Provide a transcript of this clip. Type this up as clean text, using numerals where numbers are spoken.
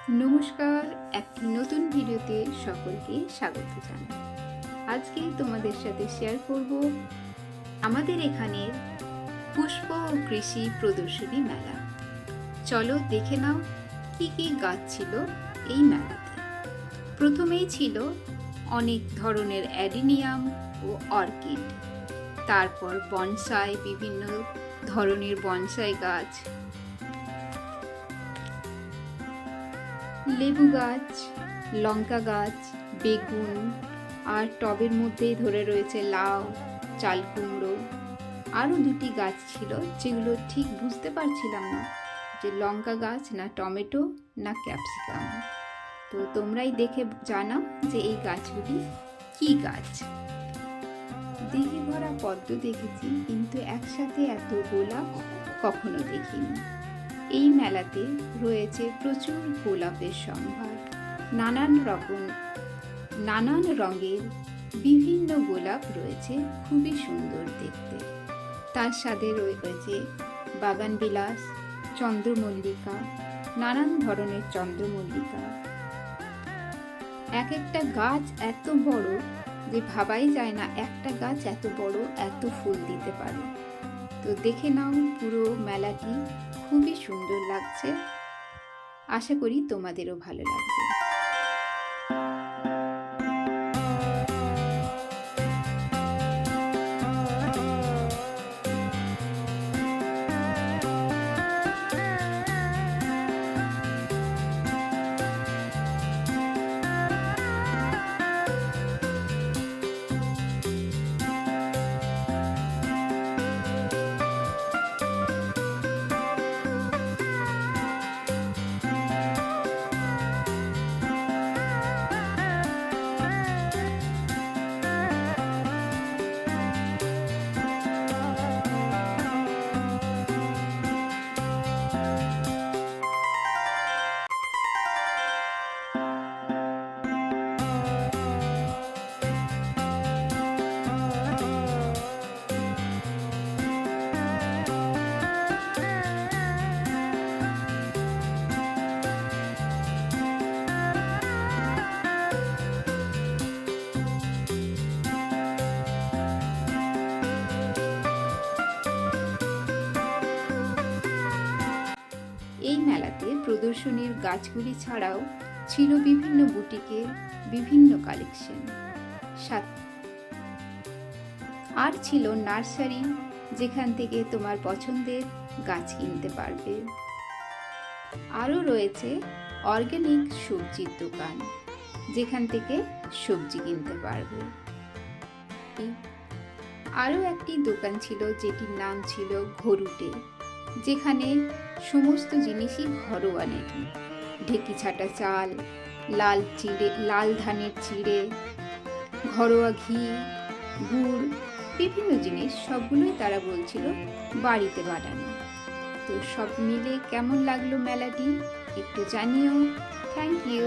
নমস্কার, একটি নতুন ভিডিওতে সকলকে স্বাগত জানাই। আজকে তোমাদের সাথে শেয়ার করব আমাদের এখানের পুষ্প ও কৃষি প্রদর্শনী মেলা। চলো দেখে নাও কি কি গাছ ছিল এই মেলাতে। প্রথমেই ছিল অনেক ধরনের অ্যাডিনিয়াম ও অর্কিড, তারপর বনসাই, বিভিন্ন ধরনের বনসাই গাছ, লেবু গাছ, লঙ্কা গাছ, বেগুন, আর টবের মধ্যেই ধরে রয়েছে লাউ, চাল কুমড়ো। আরও দুটি গাছ ছিল যেগুলো ঠিক বুঝতে পারছিলাম না যে লঙ্কা গাছ না টমেটো না ক্যাপসিকাম। তো তোমরাই দেখে জানাও যে এই গাছগুলি কি গাছ। দিঘি ভরা পদ্ম দেখেছি, কিন্তু একসাথে এত গোলাপ কখনো দেখিনি। এই মেলাতে রয়েছে প্রচুর গোলাপের সম্ভার। নানান রঙের বিভিন্ন গোলাপ রয়েছে, খুবই সুন্দর দেখতে। তার সাথে রয়েছে বাগানবিলাস, চন্দ্রমল্লিকা, নানান ধরনের চন্দ্রমল্লিকা। এক একটা গাছ এত বড় যে ভাবাই যায় না একটা গাছ এত বড় এত ফুল দিতে পারে। তো দেখে নাও, পুরো মেলাটি খুবই সুন্দর লাগছে। আশা করি তোমাদেরও ভালো লাগবে। এই মেলাতে প্রদর্শনীর গাছগুলি ছাড়াও ছিল বিভিন্ন বুটিকের বিভিন্ন কালেকশন, আর ছিল নার্সারি, যেখান থেকে তোমার পছন্দের গাছ কিনতে পারবে। আরও রয়েছে অর্গানিক সবজির দোকান, যেখান থেকে সবজি কিনতে পারবে। আরও একটি দোকান ছিল যেটির নাম ছিল ঘরুটে, যেখানে সমস্ত জিনিসই ঘরোয়া নাকি। ঢেকি ছাটা চাল, লাল ধানের চিড়ে, ঘরোয়া ঘি, গুড়, বিভিন্ন জিনিস সবগুলোই তারা বলছিল বাড়িতে বানানো। তো সব মিলে কেমন লাগলো মেলাটি একটু জানিও। Thank you.